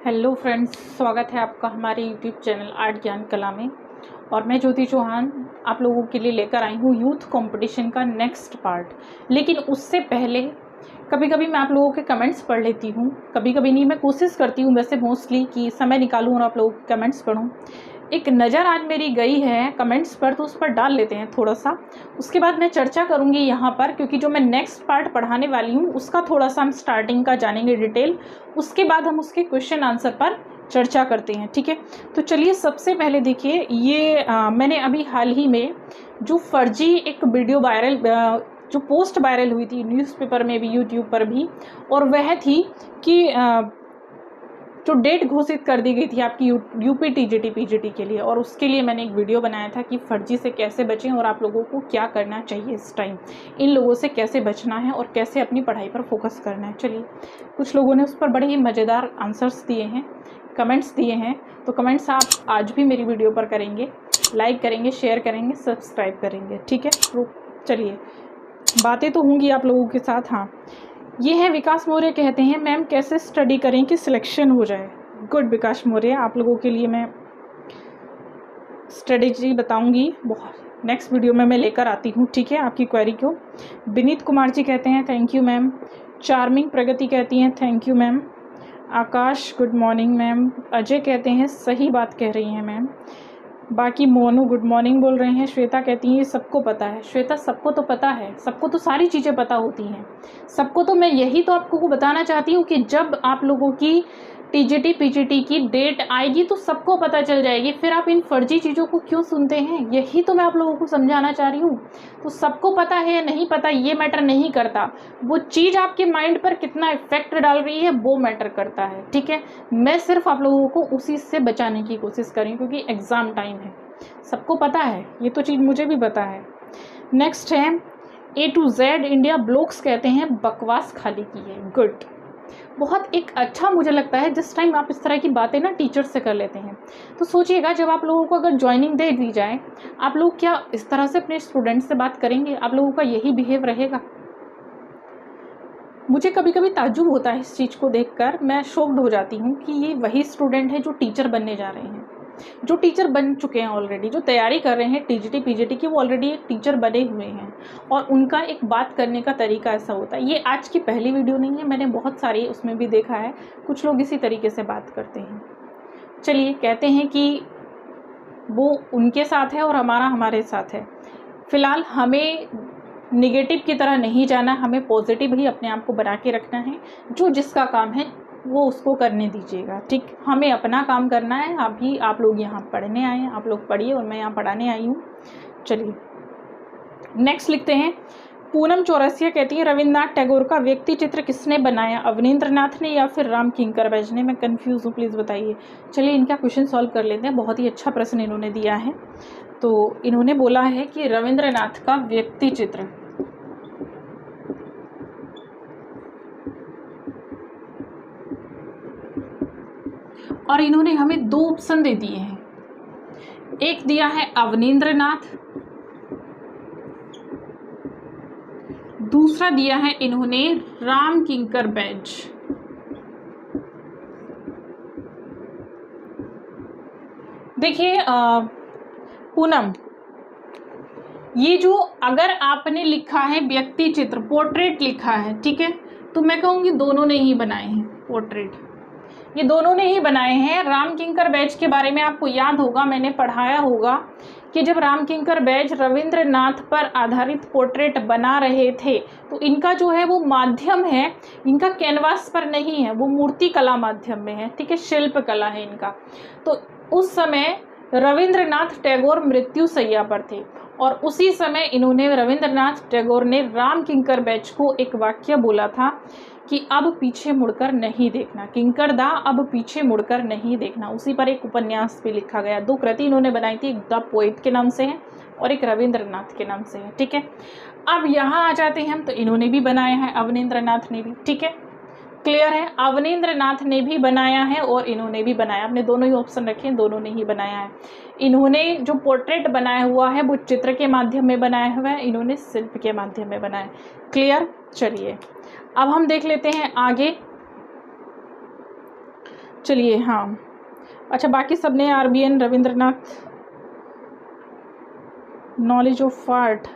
Hello friends, स्वागत है आपका हमारे यूट्यूब चैनल आर्ट ज्ञान कला में। और मैं ज्योति चौहान आप लोगों के लिए लेकर आई हूँ यूथ कंपटीशन का नेक्स्ट पार्ट। लेकिन उससे पहले कभी कभी मैं आप लोगों के कमेंट्स पढ़ लेती हूँ, कभी कभी नहीं। मैं कोशिश करती हूँ वैसे मोस्टली कि समय निकालूँ और आप लोगों के कमेंट्स पढूँ। एक नज़र आज मेरी गई है कमेंट्स पर, तो उस पर डाल लेते हैं थोड़ा सा। उसके बाद मैं चर्चा करूँगी यहाँ पर, क्योंकि जो मैं नेक्स्ट पार्ट पढ़ाने वाली हूँ उसका थोड़ा सा हम स्टार्टिंग का जानेंगे डिटेल। उसके बाद हम उसके क्वेश्चन आंसर पर चर्चा करते हैं, ठीक है। तो चलिए सबसे पहले देखिए, ये मैंने अभी हाल ही में जो फर्जी एक वीडियो वायरल, जो पोस्ट वायरल हुई थी न्यूज़पेपर में भी यूट्यूब पर भी, और वह थी कि जो डेट घोषित कर दी गई थी आपकी यूपी टीजीटी पीजीटी के लिए, और उसके लिए मैंने एक वीडियो बनाया था कि फर्जी से कैसे बचें और आप लोगों को क्या करना चाहिए इस टाइम, इन लोगों से कैसे बचना है और कैसे अपनी पढ़ाई पर फोकस करना है। चलिए, कुछ लोगों ने उस पर बड़े ही मज़ेदार आंसर्स दिए हैं, कमेंट्स दिए हैं। तो कमेंट्स आप आज भी मेरी वीडियो पर करेंगे, लाइक करेंगे, शेयर करेंगे, सब्सक्राइब करेंगे, ठीक है। तो चलिए, बातें तो होंगी आप लोगों के साथ। हाँ, ये है विकास मौर्य, कहते हैं मैम कैसे स्टडी करें कि सिलेक्शन हो जाए। गुड विकास मौर्य, आप लोगों के लिए मैं स्ट्रेटेजी बताऊंगी, बहुत नेक्स्ट वीडियो में मैं लेकर आती हूँ, ठीक है, आपकी क्वेरी को। विनीत कुमार जी कहते हैं थैंक यू मैम। चार्मिंग प्रगति कहती हैं thank you ma'am. Akash good morning ma'am. Ajay कहते हैं सही बात कह रही हैं मैम। बाकी मोनू गुड मॉर्निंग बोल रहे हैं। श्वेता कहती हैं ये सबको पता है। श्वेता, सबको तो पता है, सबको तो सारी चीज़ें पता होती हैं सबको। तो मैं यही तो आपको बताना चाहती हूँ कि जब आप लोगों की टीजीटी पीजीटी की डेट आएगी तो सबको पता चल जाएगी, फिर आप इन फर्जी चीज़ों को क्यों सुनते हैं, यही तो मैं आप लोगों को समझाना चाह रही हूँ। तो सबको पता है या नहीं पता ये मैटर नहीं करता, वो चीज़ आपके माइंड पर कितना इफेक्ट डाल रही है वो मैटर करता है, ठीक है। मैं सिर्फ आप लोगों को उसी से बचाने की कोशिश करी, क्योंकि एग्ज़ाम टाइम है, सबको पता है, ये तो चीज़ मुझे भी पता है। नेक्स्ट है A to Z India blogs, कहते हैं बकवास खाली की है। गुड, बहुत एक अच्छा मुझे लगता है जिस टाइम आप इस तरह की बातें ना टीचर से कर लेते हैं। तो सोचिएगा, जब आप लोगों को अगर ज्वाइनिंग दे दी जाए, आप लोग क्या इस तरह से अपने स्टूडेंट से बात करेंगे? आप लोगों का यही बिहेव रहेगा? मुझे कभी कभी ताज्जुब होता है इस चीज़ को देखकर, मैं शॉक्ड हो जाती हूँ कि ये वही स्टूडेंट है जो टीचर बनने जा रहे हैं, जो टीचर बन चुके हैं ऑलरेडी, जो तैयारी कर रहे हैं टीजीटी पीजीटी की, वो ऑलरेडी एक टीचर बने हुए हैं। और उनका एक बात करने का तरीका ऐसा होता है। ये आज की पहली वीडियो नहीं है, मैंने बहुत सारी उसमें भी देखा है, कुछ लोग इसी तरीके से बात करते हैं। चलिए, कहते हैं कि वो उनके साथ है और हमारा हमारे साथ है। फिलहाल हमें निगेटिव की तरह नहीं जाना, हमें पॉजिटिव ही अपने आप को बना के रखना है। जो जिसका काम है वो उसको करने दीजिएगा, ठीक। हमें अपना काम करना है। अभी आप लोग यहाँ पढ़ने आए हैं, आप लोग पढ़िए और मैं यहाँ पढ़ाने आई हूँ। चलिए नेक्स्ट लिखते हैं। पूनम चौरसिया कहती है रविंद्रनाथ टैगोर का व्यक्ति चित्र किसने बनाया, अवनींद्रनाथ ने या फिर राम किंकर बैज ने? मैं कंफ्यूज हूँ, प्लीज़ बताइए। चलिए इनका क्वेश्चन सॉल्व कर लेते हैं, बहुत ही अच्छा प्रश्न इन्होंने दिया है। तो इन्होंने बोला है कि रविंद्रनाथ का व्यक्ति चित्र, और इन्होंने हमें दो ऑप्शन दे दिए हैं। एक दिया है अवनींद्रनाथ, दूसरा दिया है इन्होंने राम किंकर बैज। देखिए पूनम, ये जो अगर आपने लिखा है व्यक्ति चित्र, पोर्ट्रेट लिखा है, ठीक है, तो मैं कहूँगी दोनों ने ही बनाए हैं पोर्ट्रेट, ये दोनों ने ही बनाए हैं। राम किंकर बैज के बारे में आपको याद होगा, मैंने पढ़ाया होगा कि जब राम किंकर बैज रविंद्रनाथ पर आधारित पोर्ट्रेट बना रहे थे, तो इनका जो है वो माध्यम है, इनका कैनवास पर नहीं है, वो मूर्ति कला माध्यम में है, ठीक है, शिल्प कला है इनका। तो उस समय रविंद्रनाथ टैगोर मृत्युशैया पर थे, और उसी समय इन्होंने, रविंद्रनाथ टैगोर ने राम किंकर बैज को एक वाक्य बोला था कि अब पीछे मुड़कर नहीं देखना, किंकर दा अब पीछे मुड़कर नहीं देखना। उसी पर एक उपन्यास भी लिखा गया। दो कृति इन्होंने बनाई थी, एक द पोएट के नाम से है और एक रविंद्रनाथ के नाम से है, ठीक है। अब यहाँ आ जाते हैं हम, तो इन्होंने भी बनाया है, अवनींद्रनाथ ने भी, ठीक है, क्लियर है। अवनींद्रनाथ ने भी बनाया है और इन्होंने भी बनाया, अपने दोनों ही ऑप्शन रखे हैं, दोनों ने ही बनाया है। इन्होंने जो पोर्ट्रेट बनाया हुआ है वो चित्र के माध्यम में बनाया हुआ है, इन्होंने शिल्प के माध्यम में बनाया। क्लियर। चलिए अब हम देख लेते हैं आगे। चलिए, हाँ, अच्छा, बाकी सब ने RBN, Rabindranath, knowledge of art,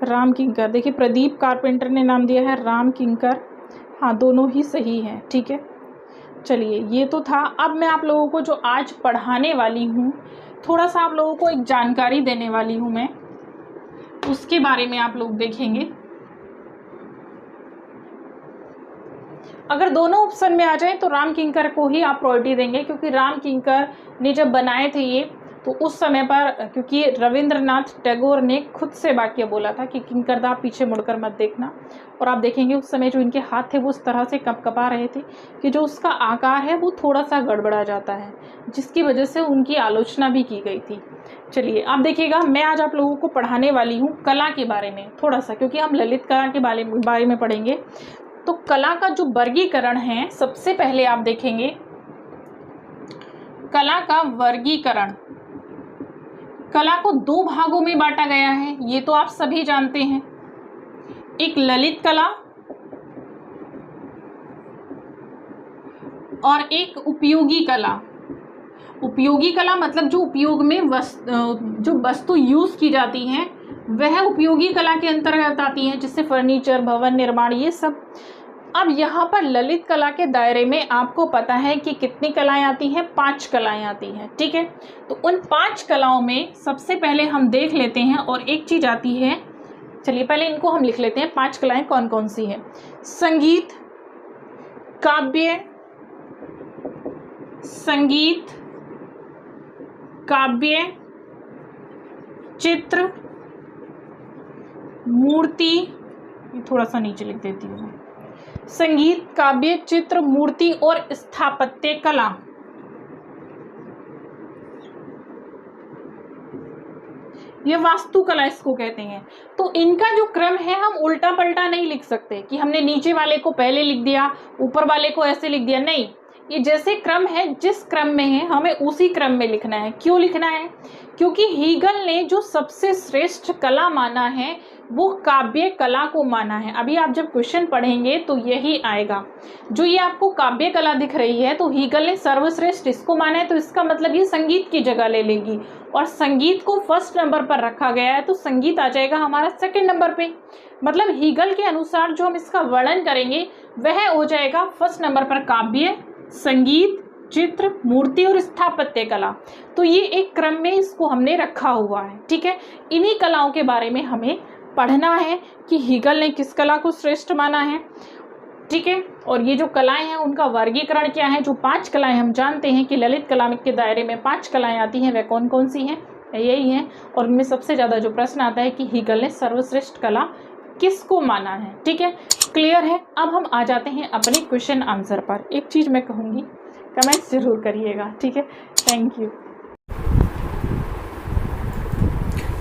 Ram Kinkar. देखिए, प्रदीप कारपेंटर ने नाम दिया है राम किंकर। हाँ, दोनों ही सही हैं, ठीक है। चलिए, ये तो था। अब मैं आप लोगों को जो आज पढ़ाने वाली हूँ, थोड़ा सा आप लोगों को एक जानकारी देने वाली हूँ मैं, उसके बारे में आप लोग देखेंगे। अगर दोनों ऑप्शन में आ जाए तो राम किंकर को ही आप प्रायोरिटी देंगे, क्योंकि राम किंकर ने जब बनाए थे ये, तो उस समय पर, क्योंकि रविंद्रनाथ टैगोर ने खुद से वाक्य बोला था कि किंकरदा पीछे मुड़कर मत देखना, और आप देखेंगे उस समय जो इनके हाथ थे वो उस तरह से कपकपा रहे थे कि जो उसका आकार है वो थोड़ा सा गड़बड़ा जाता है, जिसकी वजह से उनकी आलोचना भी की गई थी। चलिए, आप देखिएगा, मैं आज आप लोगों को पढ़ाने वाली हूँ कला के बारे में थोड़ा सा, क्योंकि हम ललित कला के बारे में पढ़ेंगे। तो कला का जो वर्गीकरण है, सबसे पहले आप देखेंगे कला का वर्गीकरण। कला को दो भागों में बांटा गया है, ये तो आप सभी जानते हैं। एक ललित कला और एक उपयोगी कला। उपयोगी कला मतलब जो उपयोग में जो वस्तु यूज की जाती हैं वह उपयोगी कला के अंतर्गत आती हैं, जैसे फर्नीचर, भवन निर्माण, ये सब। अब यहाँ पर ललित कला के दायरे में आपको पता है कि कितनी कलाएं आती हैं? 5 कलाएं आती हैं, ठीक है। तो उन 5 कलाओं में सबसे पहले हम देख लेते हैं, और एक चीज आती है, चलिए पहले इनको हम लिख लेते हैं, 5 कलाएं कौन कौन सी हैं। संगीत, काव्य, संगीत, काव्य, चित्र, मूर्ति, थोड़ा सा नीचे लिख देती हूँ, संगीत, काव्य, चित्र, मूर्ति और स्थापत्य कला। ये वास्तुकला इसको कहते हैं। तो इनका जो क्रम है हम उल्टा पलटा नहीं लिख सकते कि हमने नीचे वाले को पहले लिख दिया, ऊपर वाले को ऐसे लिख दिया, नहीं। ये जैसे क्रम है, जिस क्रम में है हमें उसी क्रम में लिखना है। क्यों लिखना है? क्योंकि हीगल ने जो सबसे श्रेष्ठ कला माना है वो काव्य कला को माना है। अभी आप जब क्वेश्चन पढ़ेंगे तो यही आएगा। जो ये आपको काव्य कला दिख रही है तो हीगल ने सर्वश्रेष्ठ इसको माना है, तो इसका मतलब ये संगीत की जगह ले लेगी, और संगीत को फर्स्ट नंबर पर रखा गया है, तो संगीत आ जाएगा हमारा सेकंड नंबर पे। मतलब हीगल के अनुसार जो हम इसका वर्णन करेंगे वह हो जाएगा फर्स्ट नंबर पर काव्य, संगीत, चित्र, मूर्ति और स्थापत्य कला। तो ये एक क्रम में इसको हमने रखा हुआ है, ठीक है। इन्हीं कलाओं के बारे में हमें पढ़ना है कि हीगल ने किस कला को श्रेष्ठ माना है, ठीक है। और ये जो कलाएं हैं उनका वर्गीकरण क्या है। जो 5 कलाएं हम जानते हैं कि ललित कला के दायरे में 5 कलाएं आती हैं, वह कौन कौन सी हैं? यही हैं। और उनमें सबसे ज़्यादा जो प्रश्न आता है कि हीगल ने सर्वश्रेष्ठ कला किसको माना है, ठीक है। क्लियर है। अब हम आ जाते हैं अपने क्वेश्चन आंसर पर। एक चीज़ मैं कहूँगी, कमेंट्स जरूर करिएगा, ठीक है। Thank you.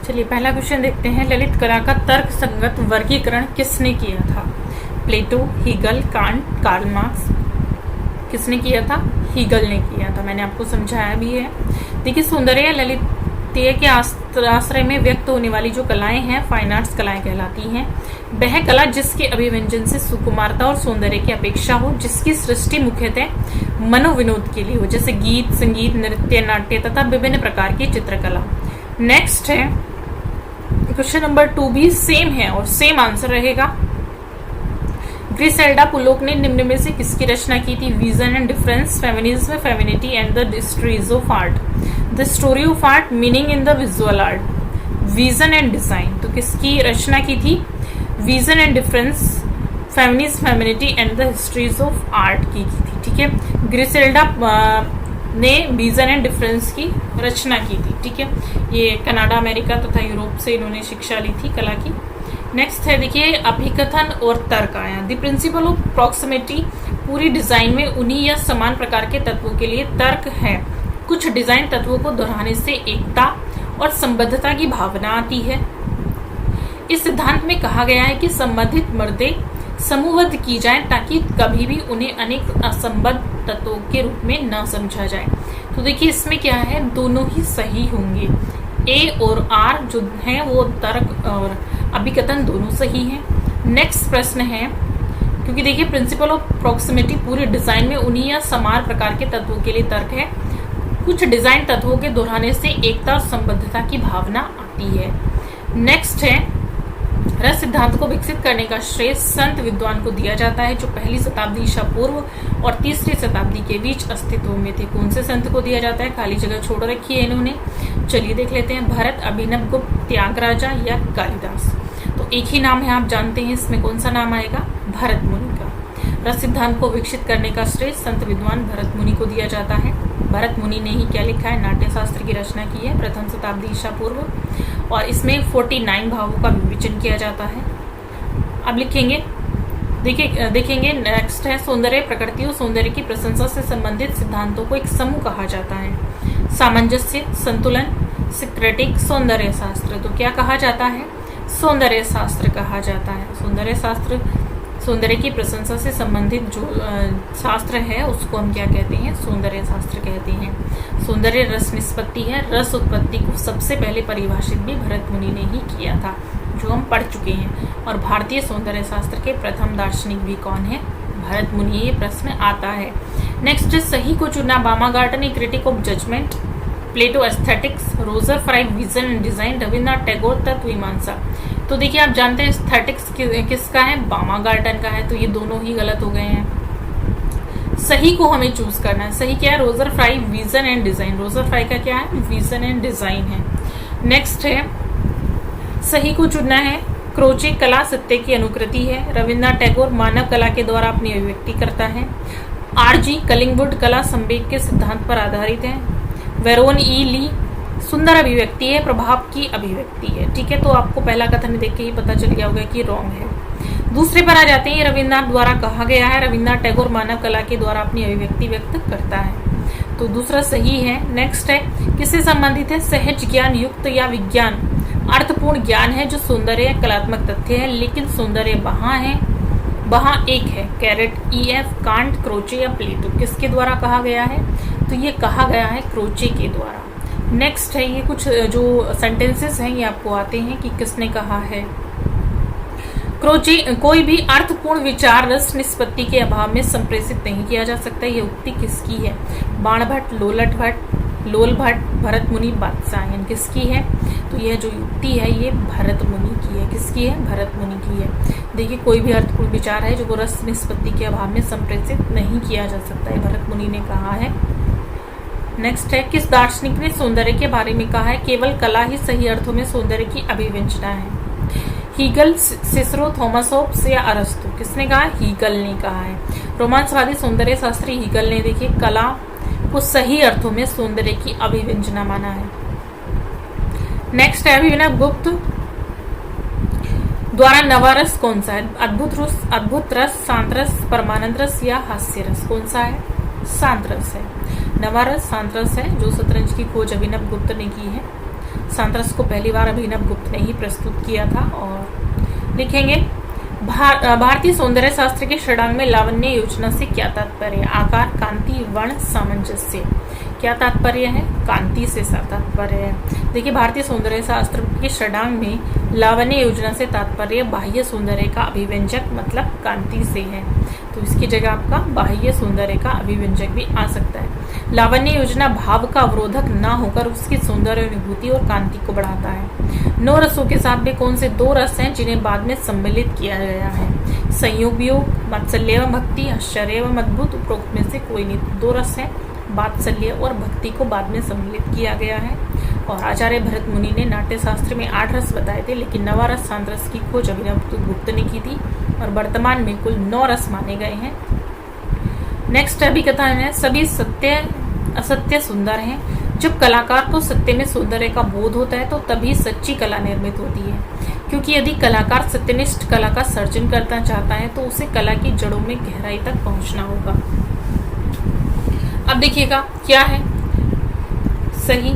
चलिए, पहला क्वेश्चन देखते हैं। ललित कला का तर्क संगत वर्गीकरण किसने किया था? प्लेटो, हीगल, कांट, कार्ल मार्क्स। किसने किया था? हीगल ने किया था। मैंने आपको समझाया भी है। देखिए, सौंदर्य ललितीय के आश्रय में व्यक्त होने वाली जो कलाएं हैं फाइन आर्ट्स कलाएं कहलाती हैं। वह कला जिसके अभिव्यंजन से सुकुमारता और सौंदर्य की अपेक्षा हो, जिसकी सृष्टि मुख्यतः मनोविनोद के लिए हो, जैसे गीत, संगीत, नृत्य, नाट्य तथा विभिन्न प्रकार की चित्रकला। नेक्स्ट है क्वेश्चन नंबर 2 भी सेम है और सेम आंसर रहेगा। ग्रिसेल्डा पुलोक ने निम्न में से किसकी रचना की थी? Vision and difference, feminism, femininity and the histories of art, the story of art, meaning in the visual art, vision and design. तो किसकी रचना की थी? Vision and difference, feminism, femininity and the histories of art की थी, ठीक है। ग्रिसेल्डा ने vision and difference की रचना की थी, ठीक है। ये कनाडा, अमेरिका तथा यूरोप से इन्होंने शिक्षा ली थी कला की। नेक्स्ट है, देखिए, अभिकथन और तर्क आया। द प्रिंसिपल ऑफ प्रॉक्सिमिटी, पूरी डिजाइन में उन्हीं या समान प्रकार के तत्वों के लिए तर्क है। कुछ डिजाइन तत्वों को दोहराने से एकता और संबद्धता की भावना आती है। इस सिद्धांत में कहा गया है कि संबंधित मर्दे समूहबद्ध की जाए ताकि कभी भी उन्हें अनेक असंबद्ध तत्वों के रूप में न समझा जाए। तो देखिए, इसमें क्या है, दोनों ही सही होंगे। ए और आर जो है वो तर्क और अभिकथन दोनों सही हैं। नेक्स्ट प्रश्न है, क्योंकि देखिए प्रिंसिपल ऑफ प्रॉक्सिमिटी पूरे डिजाइन में उन्हीं या समान प्रकार के तत्वों के लिए तर्क है। कुछ डिजाइन तत्वों के दोहराने से एकता और संबद्धता की भावना आती है। नेक्स्ट है, रस सिद्धांत को विकसित करने का श्रेय संत विद्वान को दिया जाता है जो पहली शताब्दी ईसा पूर्व और तीसरी शताब्दी के बीच अस्तित्व में थे। कौन से संत को दिया जाता है? खाली जगह छोड़ रखी है इन्होंने। चलिए देख लेते हैं, भरत, अभिनव गुप्त, त्यागराजा या कालिदास। तो एक ही नाम है, आप जानते हैं, इसमें कौन सा नाम आएगा? भरत मुनि का। रस सिद्धांत को विकसित करने का श्रेय संत विद्वान भरत मुनि को दिया जाता है। भरत मुनि ने ही क्या लिखा है? नाट्य शास्त्र की रचना की है, प्रथम शताब्दी ईसा पूर्व, और इसमें 49 भावों का विवेचन किया जाता है। अब लिखेंगे, देखेंगे नेक्स्ट है, सौंदर्य प्रकृति और सौंदर्य की प्रशंसा से संबंधित सिद्धांतों को एक समूह कहा जाता है। सामंजस्य, संतुलन, सिक्रेटिक, सौंदर्य शास्त्र। तो क्या कहा जाता है? सौंदर्य शास्त्र कहा जाता है। सौंदर्य शास्त्र सौंदर्य की प्रशंसा से संबंधित जो शास्त्र है उसको हम क्या कहते हैं? सौंदर्य शास्त्र कहते हैं। सौंदर्य रस निष्पत्ति है। रस उत्पत्ति को सबसे पहले परिभाषित भी भरत मुनि ने ही किया था, जो हम पढ़ चुके हैं। और भारतीय सौंदर्य शास्त्र के प्रथम दार्शनिक भी कौन है? भरत मुनि। ये प्रश्न आता है। नेक्स्ट है, सही को चुना, Baumgarten a critique of judgement, Plato aesthetics, Roger Fry vision and design, Rabindranath Tagore तत्वमीमांसा। तो देखिए आप जानते हैं एस्थेटिक्स किसका है? बामागार्टन का है। तो ये दोनों ही गलत हो गए हैं। सही को हमें चूज करना है। सही क्या है? Roger Fry vision and design. Roger fry का क्या है? विजन एंड डिजाइन है। नेक्स्ट है, सही को चुनना है, क्रोचे, कला सत्य की अनुकृति है। रविन्द्रनाथ टैगोर मानव कला के द्वारा अपनी अभिव्यक्ति करता है। आरजी कलिंगवुड, कला संवेग के सिद्धांत पर आधारित है। वेरोन ई ली, सुंदर अभिव्यक्ति है, प्रभाव की अभिव्यक्ति है। ठीक है, तो आपको पहला कथन देख के ही पता चल गया होगा कि रॉन्ग है। दूसरे पर आ जाते हैं, रविन्द्रनाथ द्वारा कहा गया है। रविन्द्रनाथ टैगोर मानव कला के द्वारा अपनी अभिव्यक्ति व्यक्त करता है, तो दूसरा सही है। नेक्स्ट है, किससे संबंधित है? सहज ज्ञान, युक्त या विज्ञान, अर्थपूर्ण ज्ञान है जो सौंदर्य कलात्मक तथ्य है, लेकिन सौंदर्य वहां एक है। कैरेट, EF, कांट, क्रोचे या प्लेटो। किसके द्वारा कहा गया है? तो ये कहा गया है क्रोचे के द्वारा। नेक्स्ट है, ये कुछ जो सेंटेंसेस हैं ये आपको आते हैं कि किसने कहा है। क्रोचे, कोई भी अर्थपूर्ण विचार रस निष्पत्ति के अभाव में संप्रेषित नहीं किया जा सकता। ये उक्ति किसकी है? बाण भट्ट, लोल भट्ट, भरत मुनि, बादशाहन। किसकी है? तो यह जो युक्ति है ये भरत मुनि की है। किसकी है? भरत मुनि की है। देखिए कोई भी अर्थपूर्ण विचार है जो वो रस निष्पत्ति के अभाव में संप्रेषित नहीं किया जा सकता है, भरत मुनि ने कहा है। नेक्स्ट है, किस दार्शनिक ने सौंदर्य के बारे में कहा है? केवल कला ही सही अर्थों में सौंदर्य की अभिव्यंजना है। हीगल, सिसरो, थॉमस होब्स या अरस्तु। किसने कहा? हीगल ने कहा है। रोमांसवादी सौंदर्य शास्त्री हीगल ने देखिए कला को सही अर्थों में सौंदर्य की अभिव्यंजना माना है। नेक्स्ट है, अभिनव गुप्त द्वारा नवारस कौन सा है? अद्भुत रस, शांत रस, परमानंद रस या हास्य रस। कौन सा है? शांत रस है। नवारस शांत रस है जो शतरंज की खोज अभिनव गुप्त ने की है। शांत रस को पहली बार अभिनव गुप्त ने ही प्रस्तुत किया था। और लिखेंगे, भारतीय सौंदर्य शास्त्र के षडांग में लावण्य योजना से क्या तात्पर्य? आकार, कांति, वर्ण, सामंजस्य। क्या तात्पर्य है? कांति से तात्पर्य है। देखिए भारतीय सौंदर्य शास्त्र के षडांग में लावण्य योजना से तात्पर्य बाह्य सौंदर्य का अभिव्यंजक मतलब कांति से है, तो इसकी जगह आपका बाह्य सौंदर्य का अभिव्यंजक भी आ सकता है। लावण्य योजना भाव का अवरोधक ना होकर उसकी सौंदर्य अनुभूति और कांति को बढ़ाता है। 9 रसों के साथ में कौन से 2 रस हैं जिन्हें बाद में सम्मिलित किया गया है? संयोग वियोग, वात्सल्य एवं भक्ति, आश्चर्य एवं अद्भुत। उपरोक्त में से कोई नहीं। 2 रस हैं, वात्सल्य और भक्ति को बाद में सम्मिलित किया गया है। और आचार्य भरत मुनि ने नाट्य शास्त्र में 8 रस बताए थे, लेकिन नवारस शांत रस की खोज अभिनव गुप्त ने की थी और वर्तमान में कुल 9 रस माने गए हैं। नेक्स्ट अभिकथन है, सभी सत्य असत्य सुंदर हैं। जब कलाकार को सत्य में सौंदर्य का बोध होता है तो तभी सच्ची कला निर्मित होती है, क्योंकि यदि कलाकार सत्यनिष्ठ कला का सर्जन करना चाहता है तो उसे कला की जड़ों में गहराई तक पहुंचना होगा। अब देखिएगा क्या है सही,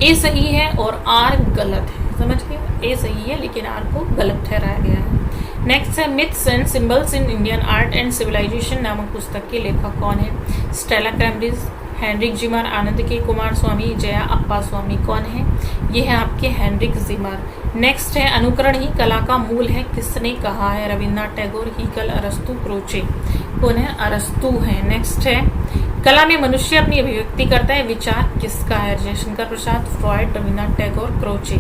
ए सही है और आर गलत है। समझ गए? ए सही है लेकिन आर को गलत ठहराया गया है। नेक्स्ट है, myths and symbols in Indian art and civilization नामक पुस्तक के लेखक कौन है? Stella Cambridge, Heinrich Zimmer, Anand K Kumar स्वामी, जया अप्पा स्वामी। कौन है? ये है आपके हेनरिक जिमर। नेक्स्ट है अनुकरण ही कला का मूल है, किसने कहा है? रविन्द्रनाथ टैगोर, हीगल, अरस्तु, क्रोचे। कौन है? अरस्तु है। नेक्स्ट है कला में मनुष्य अपनी अभिव्यक्ति करता है, विचार किसका है? Jaishankar Prasad, Freud, Rabindranath Tagore, Croce.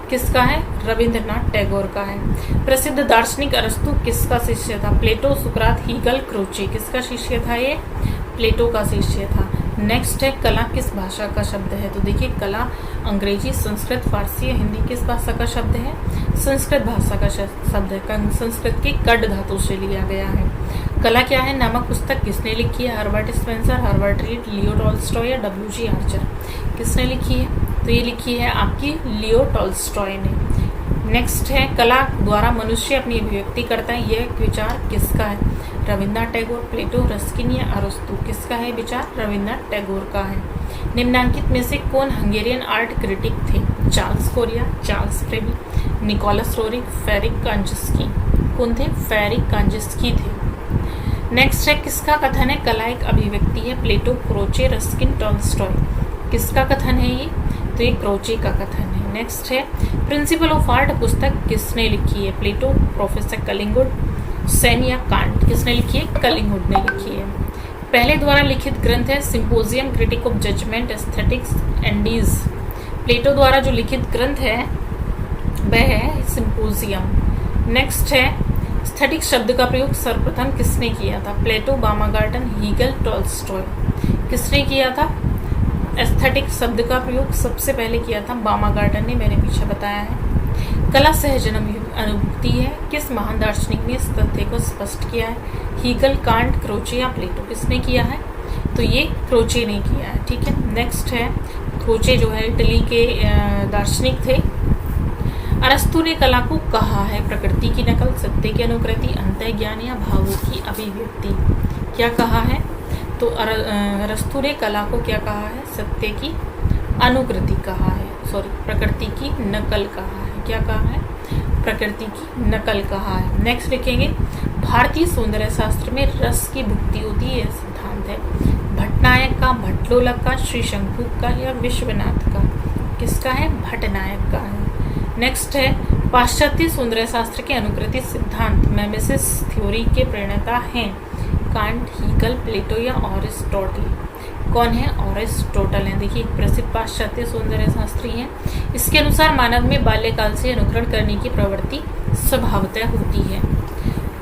किसका है? रविन्द्रनाथ टैगोर का है। प्रसिद्ध दार्शनिक अरस्तु किसका शिष्य था? प्लेटो, सुकरात, हीगल, क्रोचे। किसका शिष्य था ये? प्लेटो का शिष्य था। नेक्स्ट है कला किस भाषा का शब्द है? तो देखिए कला अंग्रेजी, संस्कृत, फारसी या हिंदी किस भाषा का शब्द है? संस्कृत भाषा का शब्द है। संस्कृत की कड धातु से लिया गया है। कला क्या है नामक पुस्तक किसने लिखी है? Herbert Spencer, Herbert read, Leo Tolstoy या डब्ल्यू.जी. आर्चर। किसने लिखी है? तो ये लिखी है आपकी लियो टॉल्स्टॉय ने। नेक्स्ट है कला द्वारा मनुष्य अपनी अभिव्यक्ति करता है, यह विचार किसका है? रविन्द्रनाथ टैगोर, प्लेटो, रस्किन या अरस्तु। किसका है विचार? रविन्द्रनाथ टैगोर का है। निम्नलिखित में से कौन हंगेरियन आर्ट क्रिटिक थे? Charles Correa, Charles Fabri, Nicholas Roerich, फेरिक कांजस्की। कौन थे? फेरिक कांजस्की थे। नेक्स्ट है किसका कथन है कला एक अभिव्यक्ति है? प्लेटो, क्रोचे, रस्किन, टॉल्स्टॉय। किसका कथन है ये? तो ये क्रोचे का कथन है। नेक्स्ट है प्रिंसिपल ऑफ आर्ट पुस्तक किसने लिखी है? प्लेटो, प्रोफेसर कलिंगुड, सेन या कांट। किसने लिखी है? कलिंगुड ने लिखी है। पहले द्वारा लिखित ग्रंथ है symposium, critique of judgement, aesthetics, एंडीज। प्लेटो द्वारा जो लिखित ग्रंथ है वह है सिंपोजियम। नेक्स्ट है एस्थेटिक शब्द का प्रयोग सर्वप्रथम किसने किया था? प्लेटो, बामागार्टन, हीगल, टॉल्स्टॉय। किसने किया था? एस्थेटिक शब्द का प्रयोग सबसे पहले किया था बामागार्टन ने, मैंने पीछे बताया है। कला सहजन अनुभूति है, किस महान दार्शनिक ने इस तथ्य को स्पष्ट किया है? हीगल, कांट, क्रोचे या प्लेटो। किसने किया है? तो ये क्रोचे ने किया है। ठीक है। नेक्स्ट है क्रोचे जो है इटली के दार्शनिक थे। अरस्तु ने कला को कहा है प्रकृति की नकल, सत्य की अनुकृति, अंतःज्ञान या भावों की अभिव्यक्ति। क्या कहा है? तो अरस्तु ने कला को क्या कहा है? सत्य की अनुकृति कहा है, सॉरी प्रकृति की नकल कहा है। क्या कहा है? प्रकृति की नकल कहा है। नेक्स्ट लिखेंगे भारतीय सौंदर्य शास्त्र में रस की भुक्ति होती है, यह सिद्धांत है भट्टनायक का, भट्टलोलक का, श्री शंकुक का या विश्वनाथ का। किसका है? भट्टनायक का है। नेक्स्ट है पाश्चात्य सौंदर्य शास्त्र के अनुकृति सिद्धांत मेमेसिस थ्योरी के प्रणेता हैं कांट, हीगल, प्लेटो या अरिस्टोटल। कौन है? अरिस्टोटल है। देखिए प्रसिद्ध पाश्चात्य सौंदर्य शास्त्री हैं। इसके अनुसार मानव में बाल्यकाल से अनुकरण करने की प्रवृत्ति स्वभावतः होती है।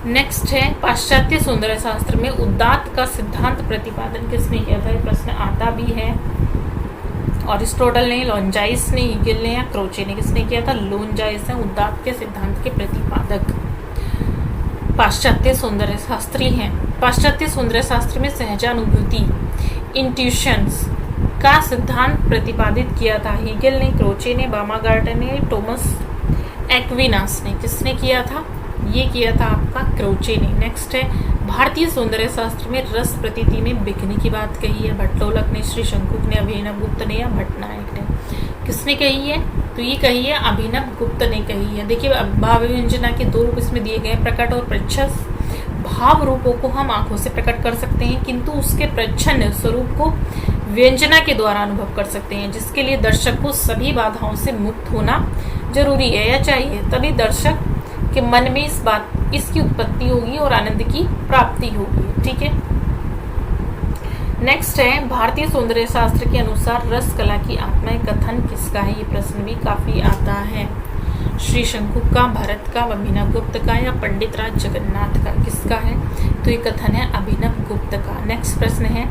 नेक्स्ट है पाश्चात्य सौंदर्य शास्त्र में उदात्त का सिद्धांत प्रतिपादन किसने किया था? ये प्रश्न आता भी है। अरिस्टोटल ने, लोंजाइस ने, हीगल ने या क्रोचे ने। किसने किया था? लोंजाइस ने उदात्त के सिद्धांत के प्रतिपादक पाश्चात्य सौंदर्य शास्त्री हैं। पाश्चात्य सौंदर्य शास्त्र में सहजानुभूति इंट्यूशंस का सिद्धांत प्रतिपादित किया था हीगल ने, क्रोचे ने, बामागार्टन ने, टॉमस एक्विनास ने। किसने किया था? ये किया था आपका क्रोचे ने। नेक्स्ट है भारतीय सौंदर्य शास्त्र में रस प्रतीति में बिकने की बात कही है भट्टलोलक ने, श्री शंकुक ने, अभिनव गुप्त ने या भट्टनायक ने। किसने कही है? तो ये कही है अभिनव गुप्त ने कही है। देखिए भाव व्यंजना के दो रूप इसमें दिए गए, प्रकट और प्रच्छस। भाव रूपों को हम आंखों से प्रकट कर सकते हैं किंतु उसके प्रच्छन्न स्वरूप को व्यंजना के द्वारा अनुभव कर सकते हैं, जिसके लिए दर्शक को सभी बाधाओं से मुक्त होना जरूरी है या चाहिए, तभी दर्शक के मन में इसकी उत्पत्ति होगी और आनंद की प्राप्ति होगी। ठीक है। नेक्स्ट है भारतीय सौंदर्य शास्त्र के अनुसार रस कला की आत्मा कथन किसका है? ये प्रश्न भी काफी आता है। श्री शंकुक का, भरत का, अभिनव गुप्त का या पंडित राज जगन्नाथ का। किसका है? तो ये कथन है अभिनव गुप्त का। नेक्स्ट प्रश्न है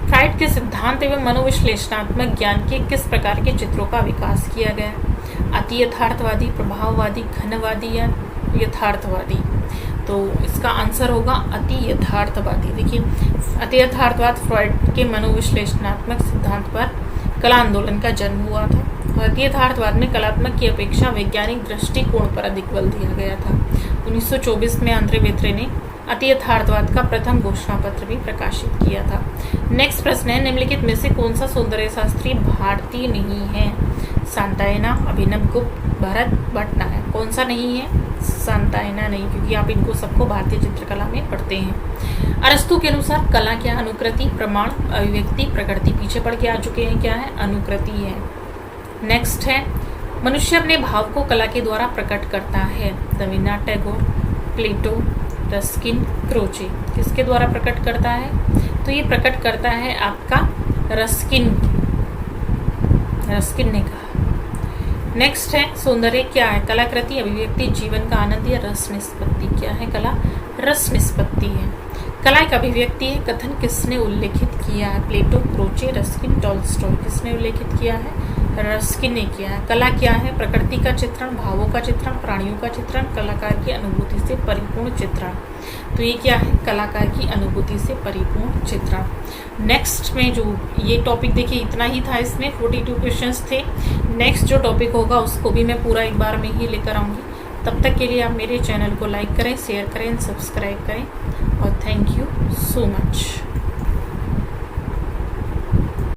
फ्राइड के सिद्धांत एवं मनोविश्लेषणात्मक ज्ञान के किस प्रकार के चित्रों का विकास किया गया? अति यथार्थवादी, प्रभाववादी, घनवादी या यथार्थवादी। तो इसका आंसर होगा अति यथार्थवादी। देखिए अति यथार्थवाद फ्राइड के मनोविश्लेषणात्मक सिद्धांत पर कला आंदोलन का जन्म हुआ था। अति यथार्थवाद में कलात्मक की अपेक्षा वैज्ञानिक दृष्टिकोण पर अधिक बल दिया गया था। 1924 में आंद्रे बेत्रे ने अति यथार्थवाद का प्रथम घोषणा पत्र भी प्रकाशित किया था। नेक्स्ट प्रश्न है निम्नलिखित में से कौन सा सौंदर्य शास्त्री भारतीय नहीं है? सांतायना, अभिनव गुप्त, भरत, भट्टनायक। कौन सा नहीं है? सांतायना नहीं, क्योंकि आप इनको सबको भारतीय चित्रकला में पढ़ते हैं। अरस्तु के अनुसार कला क्या? अनुकृति, प्रमाण, अभिव्यक्ति, प्रकृति। पीछे पढ़ के आ चुके हैं, क्या है? अनुकृति है। नेक्स्ट है, मनुष्य अपने भाव को कला के द्वारा प्रकट करता है। रवीन्द्रनाथ टैगोर, प्लेटो, रस्किन, क्रोचे। किसके द्वारा प्रकट करता है? तो ये प्रकट करता है आपका रस्किन ने कहा। नेक्स्ट है, सौंदर्य क्या है? कलाकृति, अभिव्यक्ति, जीवन का आनंद या रस निष्पत्ति। क्या है? कला रस निष्पत्ति है। कला एक अभिव्यक्ति है। कथन किसने उल्लेखित किया है? प्लेटो, क्रोचे, रस्किन, टॉल्स्टॉय। किसने उल्लेखित किया है? रस्किन ने किया है। कला क्या है? प्रकृति का चित्रण, भावों का चित्रण, प्राणियों का चित्रण, कलाकार की अनुभूति से परिपूर्ण चित्रण। तो ये क्या है? कलाकार की अनुभूति से परिपूर्ण चित्रण। नेक्स्ट में जो ये टॉपिक देखिए, इतना ही था, इसमें 42 क्वेश्चंस थे। नेक्स्ट जो टॉपिक होगा उसको भी मैं पूरा एक बार में ही लेकर आऊँगी। तब तक के लिए आप मेरे चैनल को लाइक करें, शेयर करें, सब्सक्राइब करें और थैंक यू सो मच।